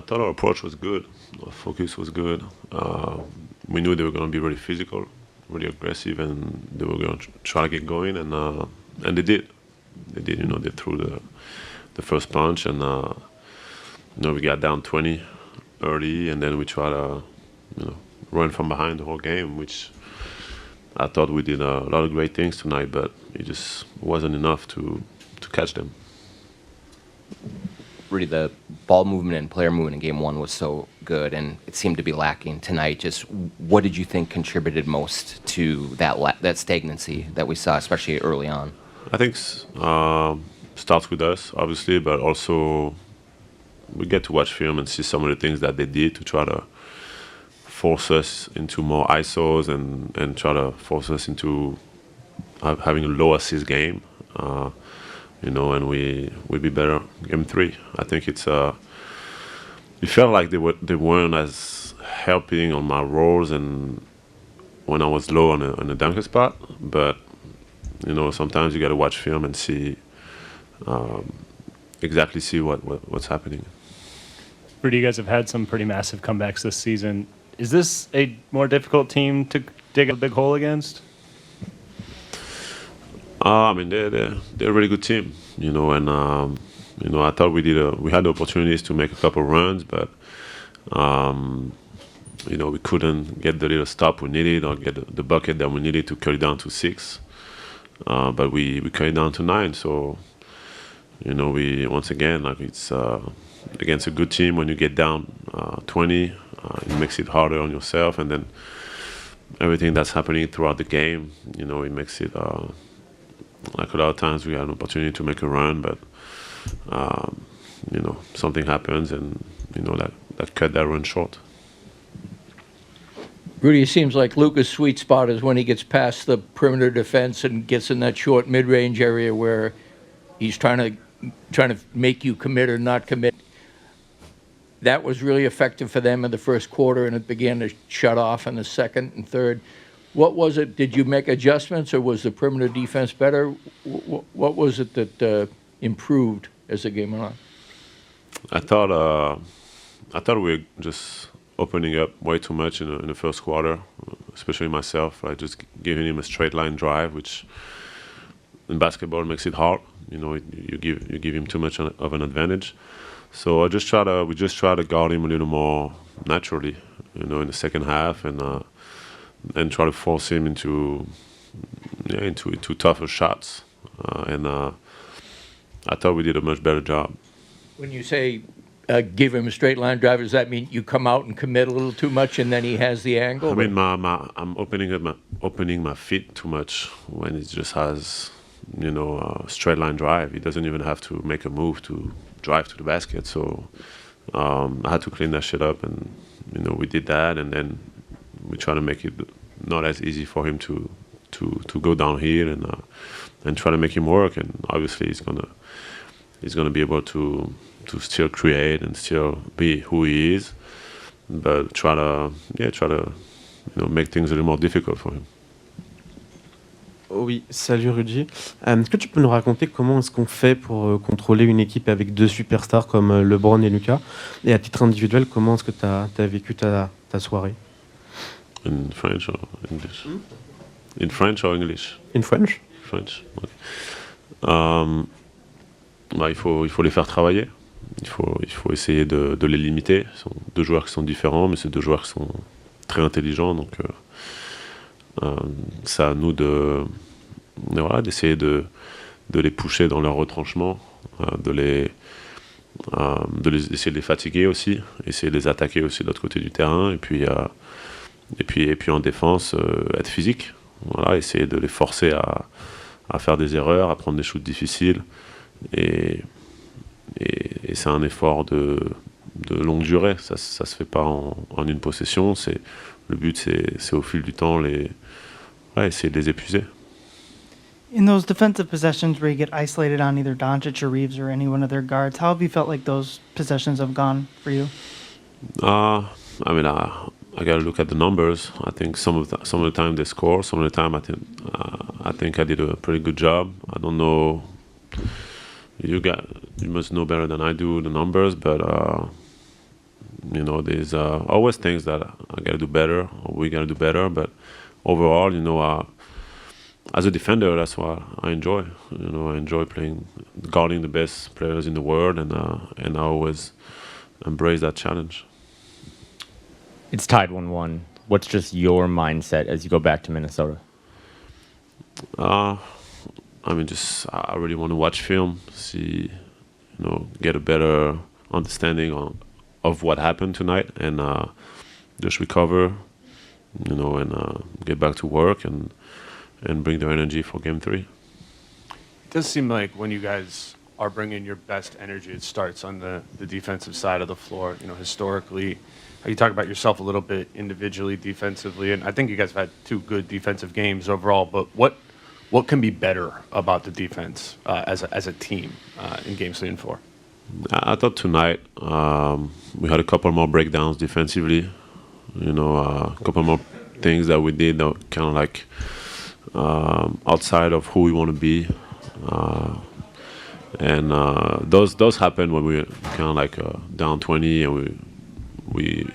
thought our approach was good. Our focus was good. We knew they were going to be really physical, really aggressive, and they were going to try to get going, and they did. They did. They threw the first punch, and we got down 20 early, and then we tried to run from behind the whole game, which I thought we did a lot of great things tonight, but it just wasn't enough to catch them. Rudy, the ball movement and player movement in Game 1 was so good, and it seemed to be lacking tonight. Just what did you think contributed most to that stagnancy that we saw, especially early on? I think starts with us, obviously, but also we get to watch film and see some of the things that they did to try to force us into more ISOs and try to force us into having a low assist game. And we'd be better Game 3. I think it felt like they weren't as helping on my rolls and when I was low on the dunker spot. But sometimes you got to watch film and see exactly what's happening. Rudy, you guys have had some pretty massive comebacks this season. Is this a more difficult team to dig a big hole against? They're a really good team, and I thought we had the opportunities to make a couple runs, but we couldn't get the little stop we needed or get the bucket that we needed to cut it down to 6. But we cut it down to 9. So we once again it's against a good team when you get down 20, it makes it harder on yourself, and then everything that's happening throughout the game, it makes it. Like a lot of times we had an opportunity to make a run, but something happens and that cut that run short. Rudy, it seems like Luka's sweet spot is when he gets past the perimeter defense and gets in that short mid-range area where he's trying to make you commit or not commit. That was really effective for them in the first quarter, and it began to shut off in the second and third. What was it? Did you make adjustments, or was the perimeter defense better? What was it that improved as the game went on? I thought we were just opening up way too much in the first quarter, especially myself. I just giving him a straight line drive, which in basketball makes it hard. You give him too much of an advantage. So we just try to guard him a little more naturally, in the second half, and try to force him into tougher shots. I thought we did a much better job. When you say give him a straight line drive, does that mean you come out and commit a little too much and then he has the angle? I mean, I'm opening my feet too much when it just has a straight line drive. He doesn't even have to make a move to drive to the basket. So I had to clean that shit up, and we did that, and then we try to make it not as easy for him to go down here and try to make him work. And obviously he's gonna be able to still create and still be who he is, but try to make things a little more difficult for him. Oui, salut Rudy. Est-ce que tu peux nous raconter comment est-ce qu'on fait pour contrôler une équipe avec 2 superstars comme LeBron et Luka? Et à titre individuel, comment est-ce que tu as vécu ta soirée? In French or English? In French or English? In French. French. Okay. Il faut les faire travailler. Il faut essayer de les limiter. Ce sont 2 joueurs qui sont différents, mais c'est 2 joueurs qui sont très intelligents. Donc, c'est à nous d'essayer de les pousser dans leur retranchement, essayer de les fatiguer aussi, essayer de les attaquer aussi de l'autre côté du terrain, et puis en défense, être physique. Voilà, essayer de les forcer à faire des erreurs, à prendre des shoots difficiles. Et c'est un effort de longue durée. Ça se fait pas en une possession. Le but, c'est au fil du temps essayer de les épuiser. In those defensive possessions where you get isolated on either Doncic or Reeves or any one of their guards, how have you felt like those possessions have gone for you? I got to look at the numbers. I think some of the time they score. Some of the time I think I did a pretty good job. I don't know. You must know better than I do the numbers, but You know, there's always things that I gotta do better, or we gotta do better. But overall, you know, as a defender, that's what I enjoy. You know, I enjoy playing, guarding the best players in the world, and I always embrace that challenge. It's tied 1-1. What's just your mindset as you go back to Minnesota? I mean, just I really want to watch film, see, you know, get a better understanding of what happened tonight, and just recover, you know, and get back to work and bring their energy for Game 3. It does seem like when you guys are bringing your best energy, it starts on the defensive side of the floor. You know, historically, you talk about yourself a little bit individually, defensively, and I think you guys have had 2 good defensive games overall. But what can be better about the defense as a team in Games 3 and 4? I thought tonight we had a couple more breakdowns defensively. You know, a couple more things that we did that kind of like outside of who we want to be, and those happen when we're kind of like down 20, and we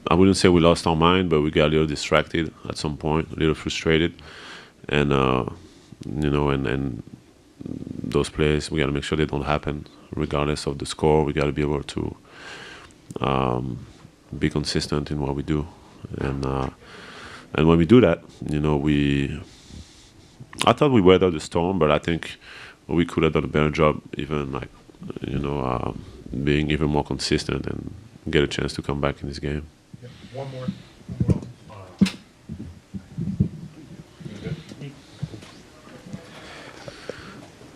I wouldn't say we lost our mind, but we got a little distracted at some point, a little frustrated, and you know, and those plays we got to make sure they don't happen regardless of the score. We got to be able to be consistent in what we do, and when we do that, you know, I thought we weathered the storm, but I think we could have done a better job, even like, you know, being even more consistent and get a chance to come back in this game. Yeah, one more.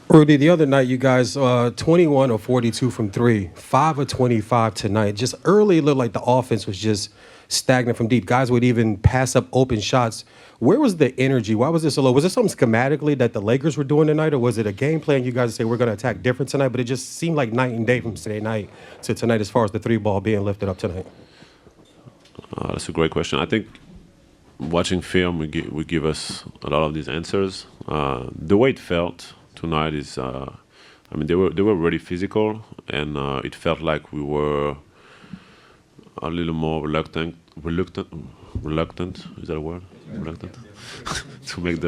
Rudy, the other night you guys 21 or 42 from 3, 5 or 25 tonight. Just early, it looked like the offense was just stagnant from deep. Guys would even pass up open shots. Where was the energy? Why was this so low? Was it something schematically that the Lakers were doing tonight, or was it a game plan you guys say we're going to attack different tonight? But it just seemed like night and day from today night to tonight as far as the 3-ball being lifted up tonight. That's a great question. I think watching film would give us a lot of these answers. The way it felt tonight is, I mean, they were really physical, and it felt like we were a little more reluctant. Is that a word? Reluctant to make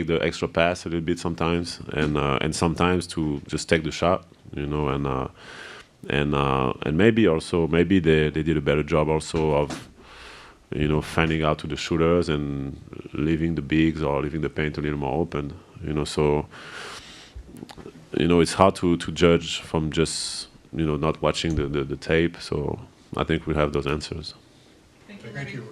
the extra pass a little bit sometimes, and sometimes to just take the shot, you know, and maybe they did a better job also of, you know, finding out to the shooters and leaving the bigs or leaving the paint a little more open, you know. So, you know, it's hard to judge from just, you know, not watching the tape. So I think we have those answers. Thank you.